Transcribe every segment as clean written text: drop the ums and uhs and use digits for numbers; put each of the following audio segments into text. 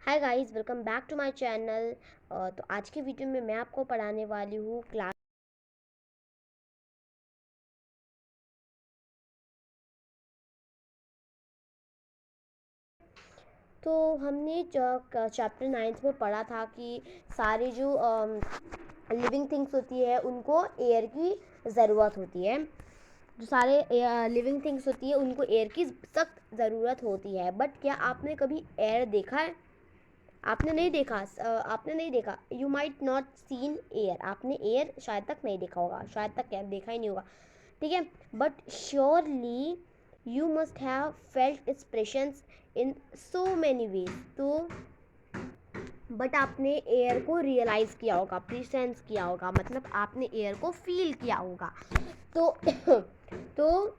Hi guys, welcome back to my channel. तो आज की वीडियो में मैं आपको पढ़ाने वाली हूँ क्लास। तो हमने चैप्टर 9 में पढ़ा था कि सारे जो लिविंग थिंग्स होती है उनको एयर की ज़रूरत होती है। जो सारे लिविंग थिंग्स होती है उनको एयर की सख्त ज़रूरत होती है। बट क्या आपने कभी एयर देखा है? आपने नहीं देखा। आपने नहीं देखा। You might not seen air. आपने एयर शायद तक नहीं देखा होगा, शायद तक क्या देखा ही नहीं होगा, ठीक है। But surely you must have felt it's presence in so many ways. तो बट आपने एयर को रियलाइज़ किया होगा, प्रेजेंस किया होगा, मतलब आपने एयर को फील किया होगा। तो तो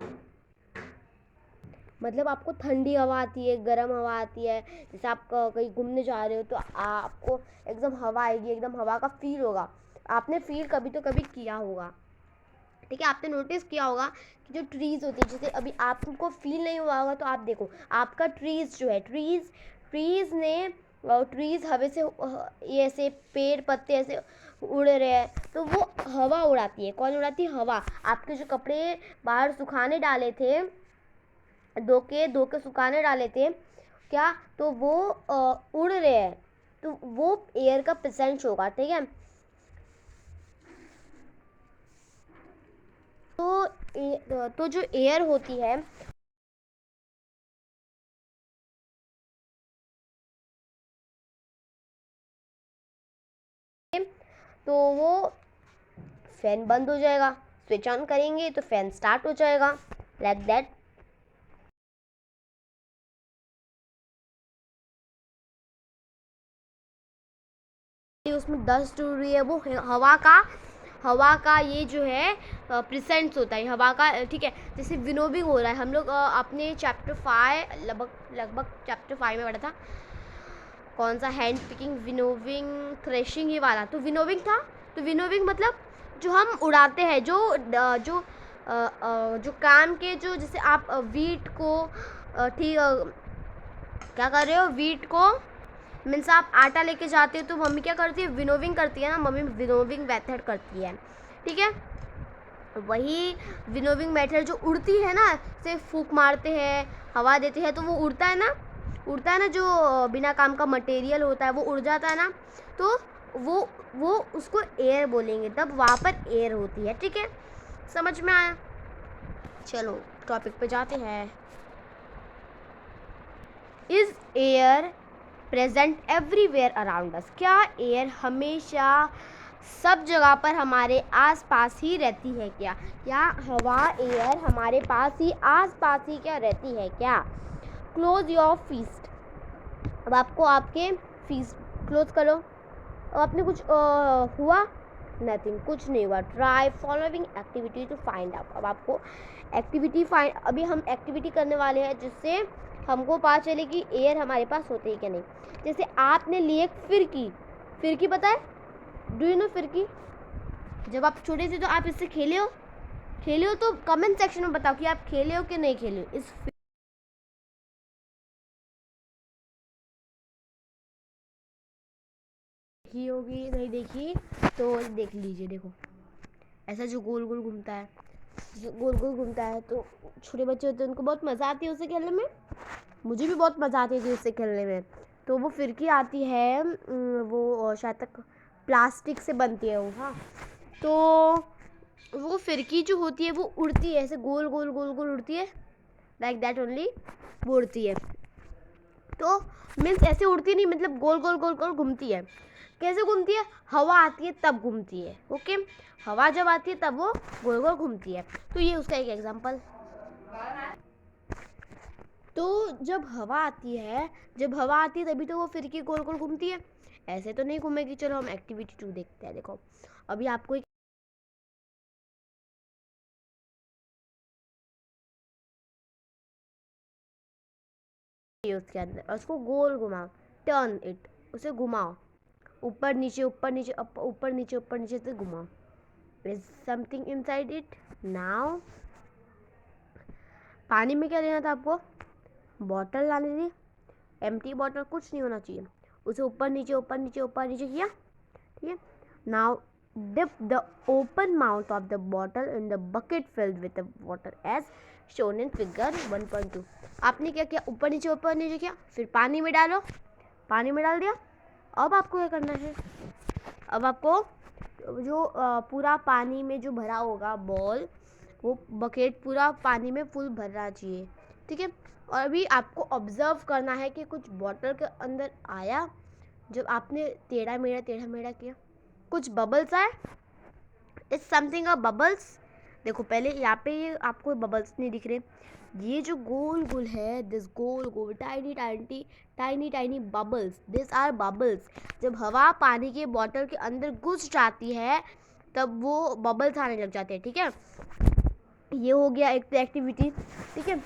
मतलब आपको ठंडी हवा आती है, गर्म हवा आती है। जैसे आप कहीं घूमने जा रहे हो तो आपको एकदम हवा आएगी, एकदम हवा का फील होगा। आपने फील कभी तो कभी किया होगा, ठीक है। आपने नोटिस किया होगा कि जो ट्रीज़ होती है, जैसे अभी आपको फील नहीं हुआ होगा तो आप देखो आपका ट्रीज़ जो है, ट्रीज़ ने ट्रीज़ हवा से ये ऐसे पेड़ पत्ते ऐसे उड़ रहे हैं तो वो हवा उड़ाती है। कौन उड़ाती है? हवा। आपके जो कपड़े बाहर सुखाने डाले थे, धो के सुखाने डाले थे क्या, तो वो उड़ रहे हैं। तो वो एयर का प्रेजेंस होगा, ठीक है। तो जो एयर होती है तो वो फैन बंद हो जाएगा, स्विच ऑन करेंगे तो फैन स्टार्ट हो जाएगा, लाइक दैट। उसमें डस्ट उड़ रही है, वो हवा का ये जो है प्रेजेंस होता है हवा का, ठीक है। जैसे विनोविंग हो रहा है, हम लोग अपने चैप्टर 5 लगभग चैप्टर 5 में पढ़ा था। कौन सा? हैंड पिकिंग, विनोविंग, थ्रेशिंग, ये वाला। तो विनोविंग था। तो विनोविंग मतलब जो हम उड़ाते हैं, जो काम के, जो जैसे आप वीट को ठीक क्या कर रहे हो, वीट को मीन्स आप आटा लेके जाते हो तो मम्मी क्या करती है? विनोविंग करती है ना, मम्मी विनोविंग मेथड करती है, ठीक है। वही विनोविंग मेथड जो उड़ती है ना, से फूंक मारते हैं, हवा देते हैं तो वो उड़ता है ना, जो बिना काम का मटेरियल होता है वो उड़ जाता है ना। तो वो उसको एयर बोलेंगे, तब वहाँ पर एयर होती है, ठीक है। समझ में आया? चलो टॉपिक पे जाते हैं। Is air present everywhere around us? क्या एयर हमेशा सब जगह पर हमारे आसपास ही रहती है क्या? क्या हवा, एयर हमारे पास ही आसपास ही क्या रहती है क्या? Close your feast. अब आपको आपके फीस क्लोज करो। अब आपने कुछ हुआ? नथिंग, कुछ नहीं हुआ। Try following activity to find out. अब आपको अभी हम एक्टिविटी करने वाले हैं जिससे हमको पता चले कि एयर हमारे पास होती है क्या नहीं। जैसे आपने लिए फिरकी पता है? डू यू नो फिरकी? जब आप छोटे थे तो आप इससे खेले हो तो कमेंट सेक्शन में बताओ कि आप खेले हो कि नहीं खेले हो इस देखी होगी, नहीं देखी तो देख लीजिए। देखो ऐसा जो गोल गोल घूमता है, तो छोटे बच्चे होते हैं उनको बहुत मज़ा आती है उससे खेलने में। मुझे भी बहुत मज़ा आती थी उससे खेलने में। तो वो फिरकी आती है, वो शायद तक प्लास्टिक से बनती है वो, हाँ। तो वो फिरकी जो होती है वो उड़ती है, ऐसे गोल गोल गोल गोल उड़ती है, लाइक दैट ओनली। वो उड़ती है तो मीन्स ऐसे उड़ती नहीं, मतलब गोल गोल गोल गोल घूमती है। कैसे घूमती है? हवा आती है तब घूमती है, ओके। हवा जब आती है तब वो गोल गोल घूमती है। तो ये उसका एक एग्जांपल। तो जब हवा आती है तभी तो वो फिरकी गोल गोल घूमती है, ऐसे तो नहीं घूमेगी। चलो हम एक्टिविटी 2 देखते हैं। देखो अभी आपको उसके अंदर, और उसको गोल घुमाओ, टर्न इट, उसे घुमाओ, ऊपर नीचे ऊपर नीचे ऊपर नीचे से घुमाओ। Is something inside it now. पानी में क्या लेना था आपको? बॉटल लानी थी, एम्प्टी बॉटल, कुछ नहीं होना चाहिए। उसे ऊपर नीचे ऊपर नीचे ऊपर नीचे किया, ठीक है। Now dip the open mouth of the bottle in the bucket filled with water as shown in figure 1.2। आपने क्या किया, ऊपर नीचे किया, फिर पानी में डालो, पानी में डाल दिया। अब आपको क्या करना है, अब आपको जो पूरा पानी में जो भरा होगा बॉल, वो बकेट पूरा पानी में फुल भरना चाहिए, ठीक है। और अभी आपको ऑब्जर्व करना है कि कुछ बॉटल के अंदर आया, जब आपने टेढ़ा मेढ़ा किया, कुछ बबल्स आए। It's something a bubbles. देखो पहले यहाँ पे ये आपको बबल्स नहीं दिख रहे, ये जो गोल गोल है, दिस गोल tiny bubbles, this are bubbles. जब हवा पानी के बॉटल के अंदर घुस जाती है तब वो बबल्स आने लग जाते हैं, ठीक है। ये हो गया एक एक्टिविटी, ठीक है।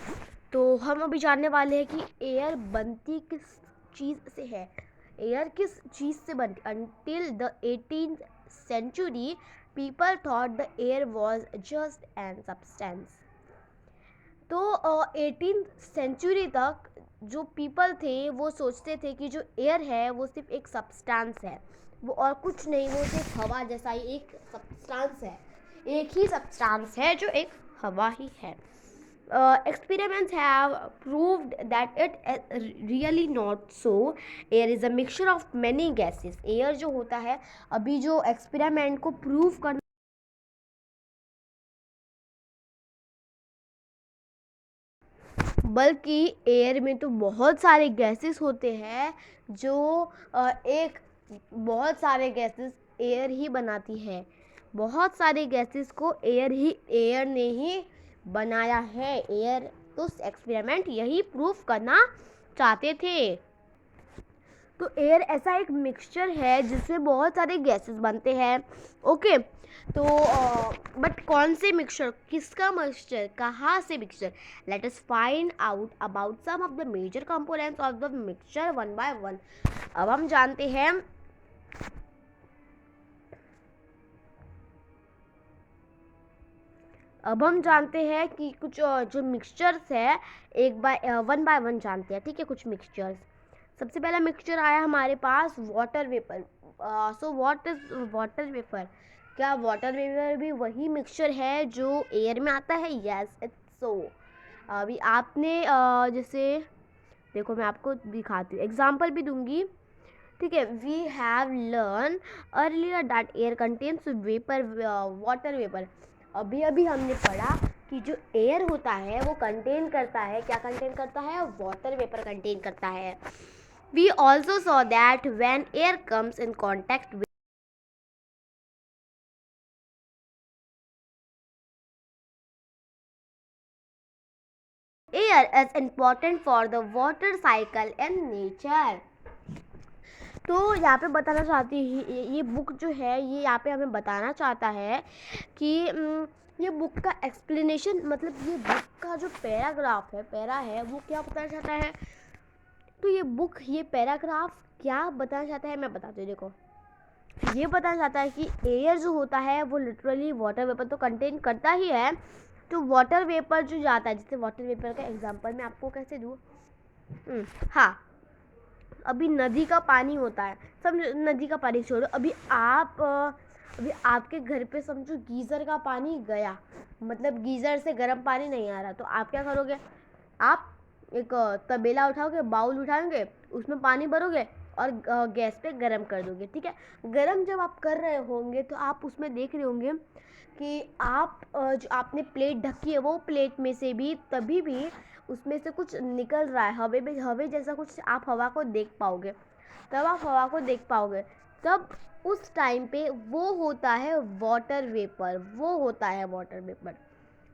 तो हम अभी जानने वाले हैं कि एयर बनती किस चीज़ से है, एयर किस चीज़ से बनती। Until the 18th century people thought the air was just an substance। तो 18th सेंचुरी तक जो पीपल थे वो सोचते थे कि जो एयर है वो सिर्फ एक सब्सटेंस है, वो और कुछ नहीं, वो सिर्फ हवा जैसा ही एक सब्सटेंस है, एक ही सब्सटेंस है जो एक हवा ही है। Experiments have proved that it is really not so। Air is a mixture of many gases। Air जो होता है, अभी जो एक्सपेरिमेंट को प्रूव करना, बल्कि एयर में तो बहुत सारे गैसेस होते हैं जो एक बहुत सारे गैसेस एयर ही बनाती है, बहुत सारे गैसेस को एयर ने ही बनाया है। एयर तो एक्सपेरिमेंट यही प्रूफ करना चाहते थे। तो एयर ऐसा एक मिक्सचर है जिसमें बहुत सारे गैसेस बनते हैं, ओके। तो बट कौन से मिक्सचर, किसका मिक्सचर, कहाँ से mixture, let us find out about some of the major components of the mixture one by one. अब हम जानते हैं कि कुछ जो मिक्सचर्स है एक वन बाय वन जानते हैं, ठीक है। कुछ मिक्सचर्स, सबसे पहला मिक्सचर आया हमारे पास water vapour. So what is water vapour, क्या वाटर वेपर भी वही मिक्सचर है जो एयर में आता है? Yes it's so. अभी आपने जैसे देखो मैं आपको दिखाती हूँ, एग्जाम्पल भी दूंगी, ठीक है। We have learn earlier that air contains vapour, water vapour. अभी हमने पढ़ा कि जो एयर होता है वो कंटेन करता है, क्या कंटेन करता है? वाटर वेपर कंटेन करता है। We also saw that when air comes in contact with air is important for the water cycle in nature। तो यहाँ पे बताना चाहती है, ये बुक जो है ये यहाँ पे हमें बताना चाहता है कि ये बुक का एक्सप्लेनेशन, मतलब ये बुक का जो पैराग्राफ है, पैरा है, वो क्या बताना चाहता है। तो ये पैराग्राफ क्या बताना चाहता है, मैं बताती हूँ। देखो ये बताना चाहता है कि एयर जो होता है वो लिटरली वाटर वेपर तो कंटेन करता ही है। तो वाटर वेपर जो जाता है, जैसे वाटर वेपर का एग्जांपल मैं आपको कैसे दूँ, हाँ, अभी नदी का पानी होता है, सब नदी का पानी छोड़ो, अभी आपके घर पे समझो गीज़र का पानी गया, मतलब गीज़र से गर्म पानी नहीं आ रहा, तो आप क्या करोगे? आप एक तबेला उठाओगे, बाउल उठाओगे, उसमें पानी भरोगे और गैस पे गरम कर दोगे, ठीक है। गरम जब आप कर रहे होंगे तो आप उसमें देख रहे होंगे कि आप जो आपने प्लेट ढकी है वो प्लेट में से भी तभी भी उसमें से कुछ निकल रहा है, हवे जैसा कुछ आप हवा को देख पाओगे, तब आप हवा को देख पाओगे, तब उस टाइम पे वो होता है वाटर वेपर। वो होता है वाटर वेपर,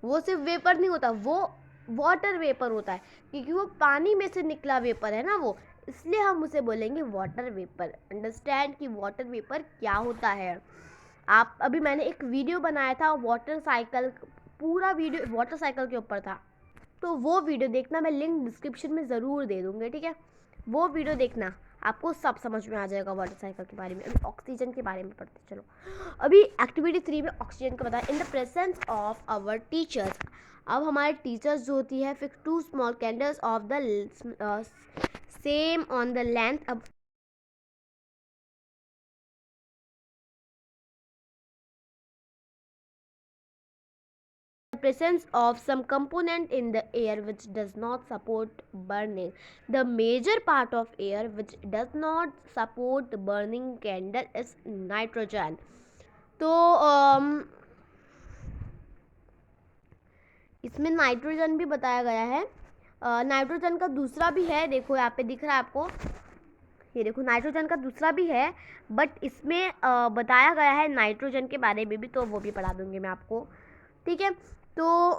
वो सिर्फ वेपर नहीं होता, वो वाटर वेपर होता है, क्योंकि वो पानी में से निकला वेपर है ना वो, इसलिए हम उसे बोलेंगे वाटर वेपर। अंडरस्टैंड कि वाटर वेपर क्या होता है। आप अभी मैंने एक वीडियो बनाया था वाटर साइकिल, पूरा वीडियो वाटर साइकिल के ऊपर था, तो वो वीडियो देखना, मैं लिंक डिस्क्रिप्शन में ज़रूर दे दूँगी, ठीक है। वो वीडियो देखना, आपको सब समझ में आ जाएगा वाटर साइकिल के बारे में। अभी ऑक्सीजन के बारे में पढ़ते चलो। अभी एक्टिविटी 3 में ऑक्सीजन का बताया, in the presence of our teachers. अब हमारे टीचर्स जो होती है, fix 2 small candles of the same on the length. अब presence of some component in the air which does not support burning. The major part of air which does not support burning candle is nitrogen. तो इसमें nitrogen भी बताया गया है. Nitrogen का दूसरा भी है, देखो यहाँ पे दिख रहा है आपको, ये देखो नाइट्रोजन का दूसरा भी है, बट इसमें बताया गया है नाइट्रोजन के बारे में भी, तो वो भी पढ़ा दूंगी मैं आपको. ठीक है, तो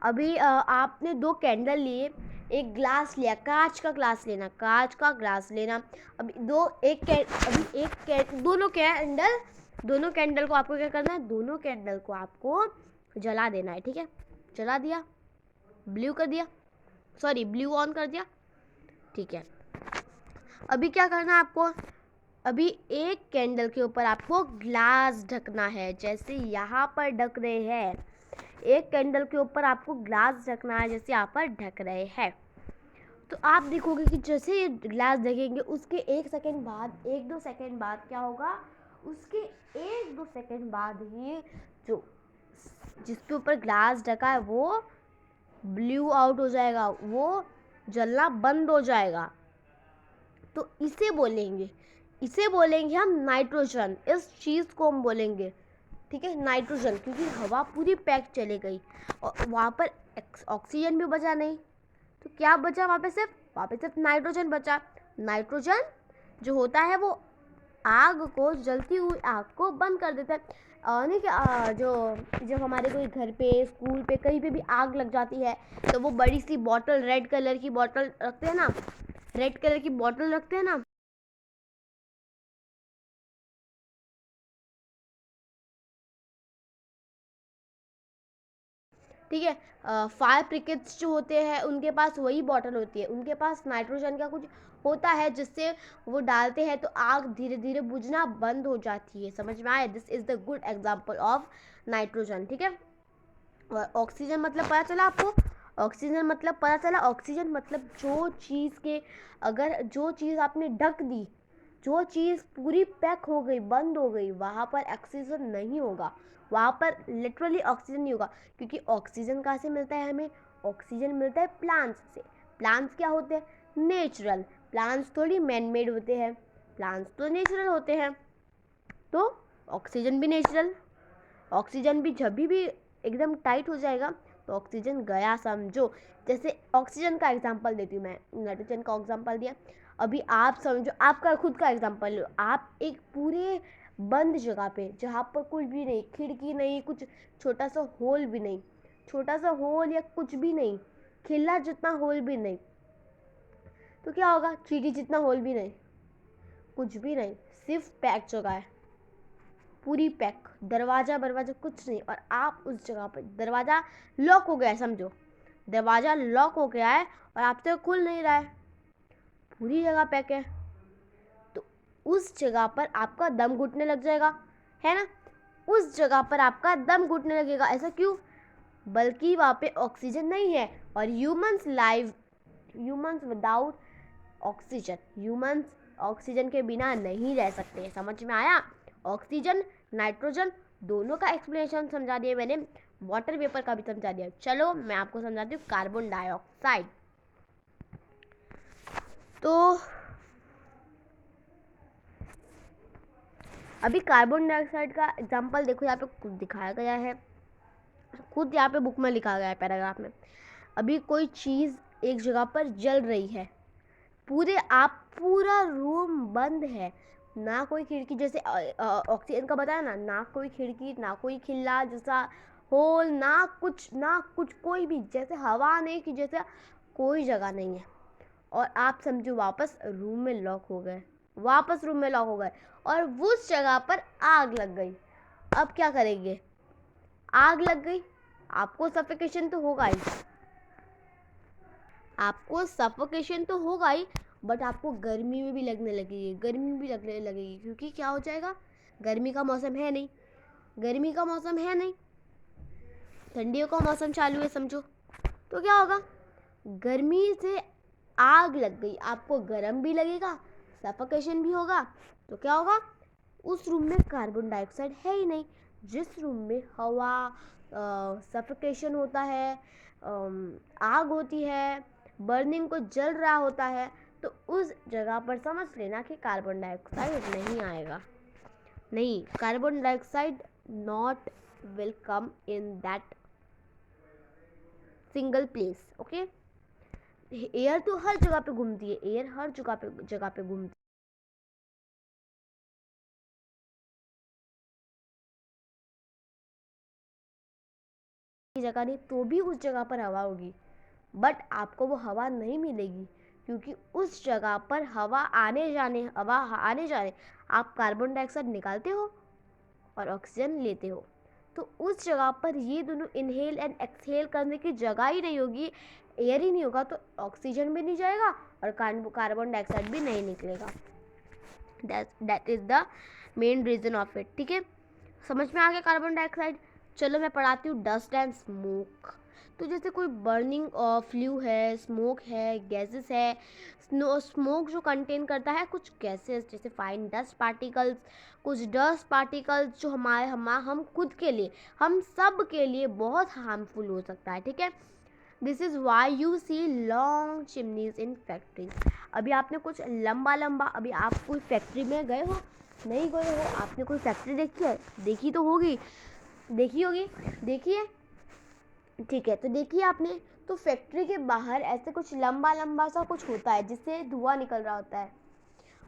अभी आपने 2 कैंडल लिए, एक ग्लास लिया, कांच का ग्लास लेना, कांच का ग्लास लेना. अभी दोनों कैंडल को आपको क्या करना है, दोनों कैंडल को आपको जला देना है. ठीक है, जला दिया, ब्लू कर दिया, सॉरी ब्लू ऑन कर दिया. ठीक है, अभी क्या करना है आपको, अभी एक कैंडल के ऊपर आपको ग्लास ढकना है, जैसे यहाँ पर ढक रहे हैं. एक कैंडल के ऊपर आपको ग्लास ढकना है जैसे यहाँ पर ढक रहे हैं. तो आप देखोगे कि जैसे ये ग्लास ढकेंगे उसके 1 सेकेंड बाद, 1-2 सेकेंड बाद क्या होगा, उसके 1-2 सेकेंड बाद ही जो जिसके ऊपर ग्लास ढका है वो ब्लू आउट हो जाएगा, वो जलना बंद हो जाएगा. तो इसे बोलेंगे हम नाइट्रोजन. इस चीज़ को हम बोलेंगे, ठीक है, नाइट्रोजन, क्योंकि हवा पूरी पैक चली गई और वहाँ पर ऑक्सीजन भी बचा नहीं. तो क्या बचा वहाँ पे सिर्फ नाइट्रोजन बचा. नाइट्रोजन जो होता है वो आग को, जलती हुई आग को बंद कर देता है. नहीं कि जो जब हमारे कोई घर पे, स्कूल पे, कहीं पे भी आग लग जाती है तो वो बड़ी सी बॉटल, रेड कलर की बॉटल रखते हैं ना, ठीक है. फायर ब्रिगेड्स जो होते हैं उनके पास वही बॉटल होती है, उनके पास नाइट्रोजन का कुछ होता है जिससे वो डालते हैं तो आग धीरे धीरे बुझना बंद हो जाती है. समझ में आया? This is the good example of nitrogen. ठीक है, और ऑक्सीजन मतलब पता चला आपको, ऑक्सीजन मतलब जो चीज़ के, अगर जो चीज़ आपने ढक दी, जो चीज़ पूरी पैक हो गई, बंद हो गई, वहाँ पर ऑक्सीजन नहीं होगा, वहाँ पर लिटरली ऑक्सीजन नहीं होगा. क्योंकि ऑक्सीजन कहाँ से मिलता है हमें, ऑक्सीजन मिलता है प्लांट्स से. प्लांट्स क्या होते हैं, नेचुरल. प्लांट्स थोड़ी मैन मेड होते हैं, प्लांट्स तो नेचुरल होते हैं. तो ऑक्सीजन भी नेचुरल. ऑक्सीजन भी जब भी एकदम टाइट हो जाएगा तो ऑक्सीजन गया समझो. जैसे ऑक्सीजन का एग्जांपल देती हूँ मैं, नाइट्रोजन का एग्जांपल दिया. अभी आप समझो, आपका खुद का एग्जांपल लो. आप एक पूरे बंद जगह पे, जहाँ पर कुछ भी नहीं, खिड़की नहीं, कुछ छोटा सा होल भी नहीं, छोटा सा होल या कुछ भी नहीं, खिल्ला जितना होल भी नहीं, तो क्या होगा, चींटी जितना होल भी नहीं, कुछ भी नहीं, सिर्फ पैक जगह है, पूरी पैक, दरवाज़ा कुछ नहीं. और आप उस जगह पर, दरवाज़ा लॉक हो गया है, समझो दरवाज़ा लॉक हो गया है और आपसे खुल नहीं रहा है, पूरी जगह पैक है, तो उस जगह पर आपका दम घुटने लग जाएगा, है ना. उस जगह पर आपका दम घुटने लगेगा. ऐसा क्यों? बल्कि वहाँ पे ऑक्सीजन नहीं है. और humans without oxygen, humans oxygen के बिना नहीं रह सकते. समझ में आया? ऑक्सीजन, नाइट्रोजन दोनों का एक्सप्लेनेशन समझा दिया मैंने, वाटर वेपर का भी समझा दिया. चलो मैं आपको समझाती हूँ कार्बन डाइऑक्साइड. तो अभी कार्बन डाइऑक्साइड का एग्जांपल देखो, यहाँ पे खुद दिखाया गया है, खुद यहाँ पे बुक में लिखा गया है पैराग्राफ में. अभी कोई चीज़ एक जगह पर जल रही है, पूरा रूम बंद है, ना कोई खिड़की, जैसे ऑक्सीजन का बताया ना कोई खिड़की, ना कोई खिल्ला जैसा होल, ना कुछ कोई भी, जैसे हवा नहीं की, जैसे कोई जगह नहीं है. और आप समझो वापस रूम में लॉक हो गए, और उस जगह पर आग लग गई. अब क्या करेंगे? आग लग गई, आपको सफोकेशन तो होगा ही, बट आपको गर्मी में भी लगने लगेगी, क्योंकि क्या हो जाएगा, गर्मी का मौसम है नहीं, ठंडियों का मौसम चालू है समझो. तो क्या होगा, गर्मी से आग लग गई, आपको गर्म भी लगेगा, सफोकेशन भी होगा. तो क्या होगा, उस रूम में कार्बन डाइऑक्साइड है ही नहीं, जिस रूम में हवा सफोकेशन होता है, आग होती है, बर्निंग को जल रहा होता है, तो उस जगह पर समझ लेना कि कार्बन डाइऑक्साइड नहीं आएगा। नहीं, carbon dioxide not will come in that single place. Okay, air तो हर जगह पे घूमती है, एयर हर जगह पे घूमती है, जगह नहीं तो भी उस जगह पर हवा होगी, बट आपको वो हवा नहीं मिलेगी, क्योंकि उस जगह पर हवा आने जाने आप कार्बन डाइऑक्साइड निकालते हो और ऑक्सीजन लेते हो। तो उस जगह पर ये दोनों इनहेल एंड एक्सहेल करने की जगह ही नहीं होगी, एयर ही नहीं होगा, तो ऑक्सीजन भी नहीं जाएगा और कार्बन डाइऑक्साइड भी नहीं निकलेगा। That is the main reason of it. ठीक है, समझ में आ गया कार्बन डाइऑक्साइड। चलो मैं पढ़ाती हूँ डस्ट एंड स्मोक। तो जैसे कोई बर्निंग फ्लू है, स्मोक है, गैसेस है। स्मोक जो कंटेन करता है कुछ गैसेस, जैसे फाइन डस्ट पार्टिकल्स, कुछ डस्ट पार्टिकल्स जो हम खुद के लिए, हम सब के लिए बहुत हार्मफुल हो सकता है। ठीक है, this is why you see long chimneys in factories. अभी आपने कुछ लंबा अभी आप कोई फैक्ट्री में गए हो, नहीं गए हो, आपने कोई फैक्ट्री देखी है? देखी तो होगी, देखी होगी, देखिए। ठीक है, तो देखिए आपने, तो फैक्ट्री के बाहर ऐसे कुछ लंबा सा कुछ होता है जिससे धुआं निकल रहा होता है।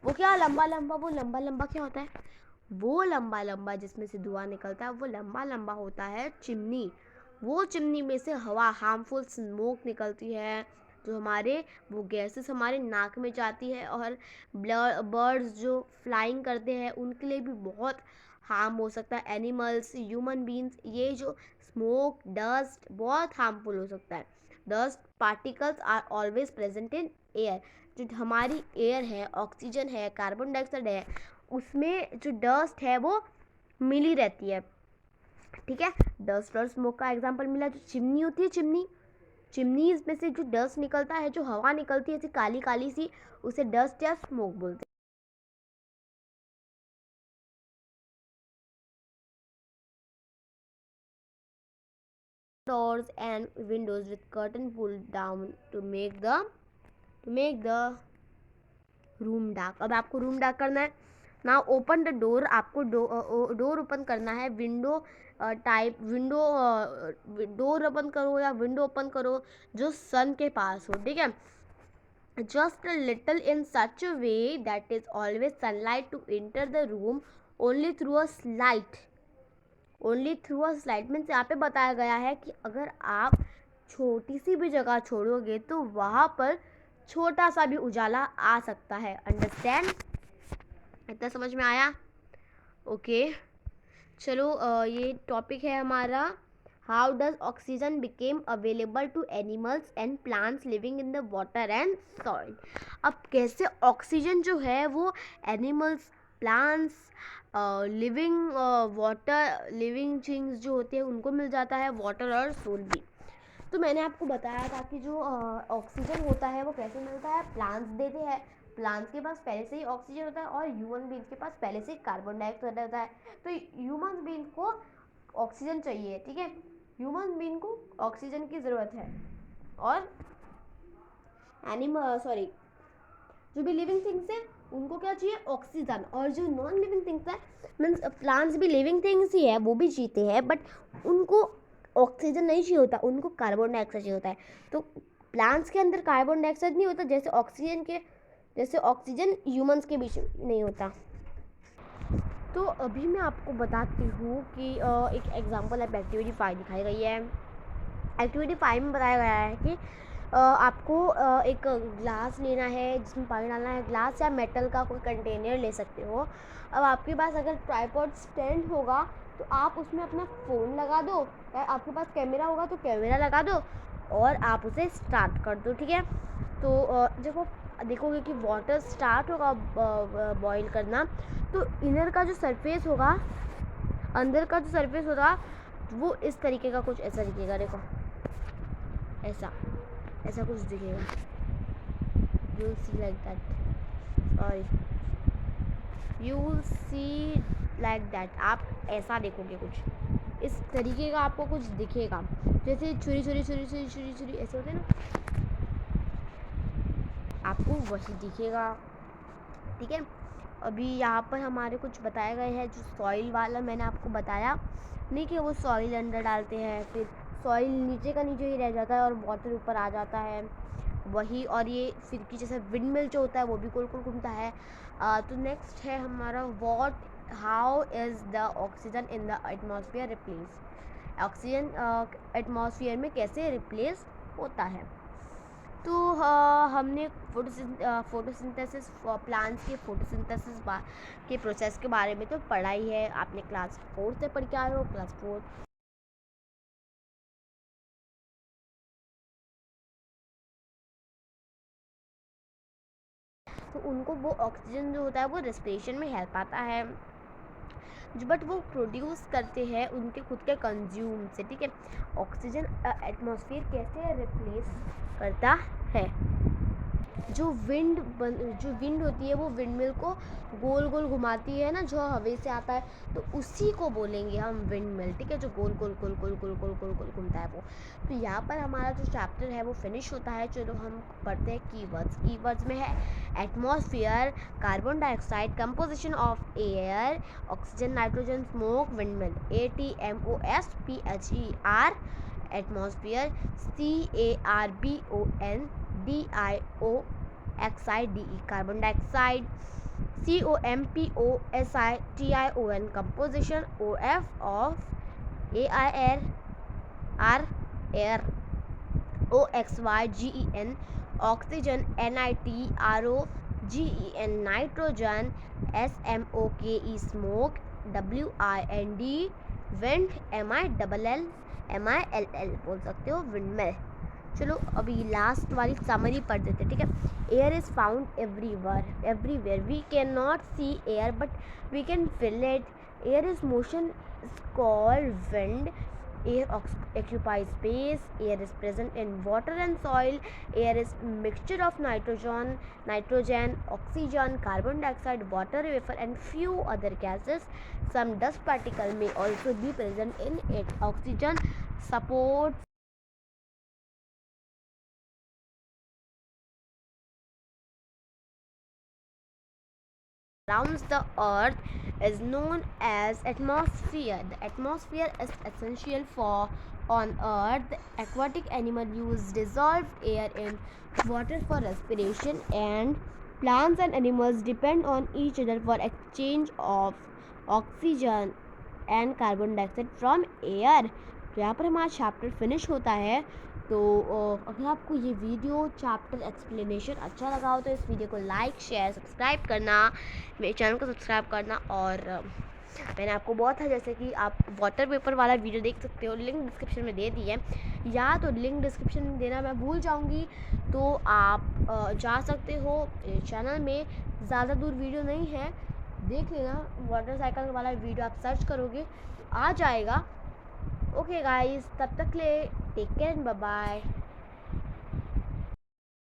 वो क्या वो लंबा क्या होता है? वो लंबा जिसमें से धुआं निकलता है वो लंबा होता है चिमनी। वो चिमनी में से हवा, हार्मफुल स्मोक निकलती है, जो हमारे वो गैसेस हमारे नाक में जाती है, और बर्ड्स जो फ्लाइंग करते हैं उनके लिए भी बहुत हार्म हो सकता है, एनिमल्स, ह्यूमन बींग्स। ये जो स्मोक, डस्ट बहुत हार्मफुल हो सकता है। Dust particles are always present in air. जो हमारी एयर है, ऑक्सीजन है, कार्बन डाइऑक्साइड है, उसमें जो डस्ट है वो मिली रहती है। ठीक है, डस्ट और स्मोक का एग्जांपल मिला, जो चिमनी होती है, चिमनी में से जो डस्ट निकलता है, जो हवा निकलती है ऐसी काली काली सी, उसे डस्ट या स्मोक बोलते हैं। Doors and windows with curtain pulled down to make the room dark. अब आपको रूम डार्क करना है ना, ओपन द डोर, आपको डोर ओपन करना है, डोर ओपन करो या विंडो ओपन करो जो सन के पास हो। ठीक है, just a little in such a way that is always sunlight to enter the room only through a slight means यहाँ पे बताया गया है कि अगर आप छोटी सी भी जगह छोड़ोगे तो वहाँ पर छोटा सा भी उजाला आ सकता है। अंडरस्टैंड? इतना समझ में आया? ओके, चलो ये टॉपिक है हमारा, how does oxygen became available to animals and plants living in the water and soil. अब कैसे ऑक्सीजन जो है वो animals, plants, living living things जो होते हैं उनको मिल जाता है, वाटर और सोल भी। तो मैंने आपको बताया था कि जो ऑक्सीजन होता है वो कैसे मिलता है, प्लांट्स देते हैं, प्लांट्स के पास पहले से ही ऑक्सीजन होता है और ह्यूमन बींग्स के पास पहले से ही कार्बन डाइऑक्साइड होता है। तो ह्यूमन बींग को ऑक्सीजन चाहिए। ठीक है, ह्यूमन बींग को ऑक्सीजन की ज़रूरत है, और जो भी लिविंग थिंग्स है उनको क्या चाहिए, ऑक्सीजन। और जो नॉन लिविंग थिंग्स है, मीन्स प्लांट्स भी लिविंग थिंग्स ही है, वो भी जीते हैं, बट उनको ऑक्सीजन नहीं चाहिए होता, उनको कार्बन डाइऑक्साइड चाहिए होता है। तो प्लांट्स के अंदर कार्बन डाइऑक्साइड नहीं होता, जैसे ऑक्सीजन ह्यूमंस के बीच नहीं होता। तो अभी मैं आपको बताती हूँ कि एक एग्जांपल है, एक्टिविटी 5 दिखाई गई है। एक्टिविटी 5 में बताया गया है कि आपको एक ग्लास लेना है जिसमें पानी डालना है, ग्लास या मेटल का कोई कंटेनर ले सकते हो। अब आपके पास अगर ट्राइपॉड स्टैंड होगा तो आप उसमें अपना फ़ोन लगा दो, या आपके पास कैमरा होगा तो कैमरा लगा दो और आप उसे स्टार्ट कर दो। ठीक है, तो जब आप देखोगे कि वाटर स्टार्ट होगा बॉईल करना, तो इनर का जो सरफेस होगा, अंदर का जो सरफेस होगा वो इस तरीके का कुछ ऐसा दिखेगा। देखो, ऐसा कुछ दिखेगा, you will see like that, sorry, you will see like that, आप ऐसा देखोगे, कुछ इस तरीके का आपको कुछ दिखेगा, जैसे छुरी छुरी छुरी छुरी छुरी छुरी ऐसे होते हैं ना, आपको वही दिखेगा। ठीक है, अभी यहाँ पर हमारे कुछ बताए गए हैं, जो सॉइल वाला मैंने आपको बताया नहीं कि वो सॉइल अंदर डालते हैं, फिर सॉइल नीचे का नीचे ही रह जाता है और वाटर ऊपर आ जाता है वही, और ये फिरकी जैसे विंड मिल जो होता है वो भी गोल गोल घूमता है। तो नेक्स्ट है हमारा what how is the oxygen in the atmosphere replace, oxygen atmosphere में कैसे रिप्लेस होता है। तो हमने फोटोसिंथेसिस, प्लांट्स के फोटोसिंथेसिस के प्रोसेस के बारे में तो पढ़ा ही है, आपने क्लास 4 से पढ़ के आए हो, क्लास 4। तो उनको वो ऑक्सीजन जो होता है वो रेस्पिरेशन में हेल्प आता है, बट वो प्रोड्यूस करते हैं उनके खुद के कंज्यूम से। ठीक है, ऑक्सीजन एटमॉस्फेयर कैसे रिप्लेस करता है, जो विंड होती है वो विंड मिल को गोल गोल घुमाती है ना, जो हवा से आता है, तो उसी को बोलेंगे हम विंड मिल। ठीक है, जो गोल गोल गोल गोल गोल गोल गोल गोल घूमता है वो। तो यहाँ पर हमारा जो चैप्टर है वो फिनिश होता है। चलो हम पढ़ते हैं कीवर्ड्स। कीवर्ड्स में है atmosphere, carbon dioxide, composition of air, oxygen, nitrogen, smoke, wind mill. ATMOSPHER atmosphere, CARBONDIOXIDE carbon dioxide, COMPOSITION composition, OF of AIR air, OXYGEN oxygen, NITROGEN nitrogen, SMOKE smoke, WIND wind, MILL बोल सकते हो wind mill. चलो अभी last वाली summary पढ़ देते हैं। ठीक है, air is found everywhere, we can not see air but we can feel it, air is motion is called wind, air occupies space, air is present in water and soil, air is mixture of nitrogen, oxygen, carbon dioxide, water vapor and few other gases. Some dust particle may also be present in it. Oxygen supports surrounds the earth is known as atmosphere. The atmosphere is essential for on earth. The aquatic animal use dissolved air in water for respiration, and plants and animals depend on each other for exchange of oxygen and carbon dioxide from air. तो यहाँ पर हमारा chapter finish होता है। तो अगर आपको ये वीडियो चैप्टर एक्सप्लेनेशन अच्छा लगा हो तो इस वीडियो को लाइक, शेयर, सब्सक्राइब करना, मेरे चैनल को सब्सक्राइब करना। और मैंने आपको बहुत है, जैसे कि आप वाटर पेपर वाला वीडियो देख सकते हो, लिंक डिस्क्रिप्शन में दे दी है, या तो लिंक डिस्क्रिप्शन में देना मैं भूल जाऊँगी, तो आप जा सकते हो चैनल में। ज़्यादा दूर वीडियो नहीं है, देख लेना, वाटर साइकिल वाला वीडियो आप सर्च करोगे तो आ जाएगा। ओके गाइस, तब तक ले टेक केयर, बाय बाय।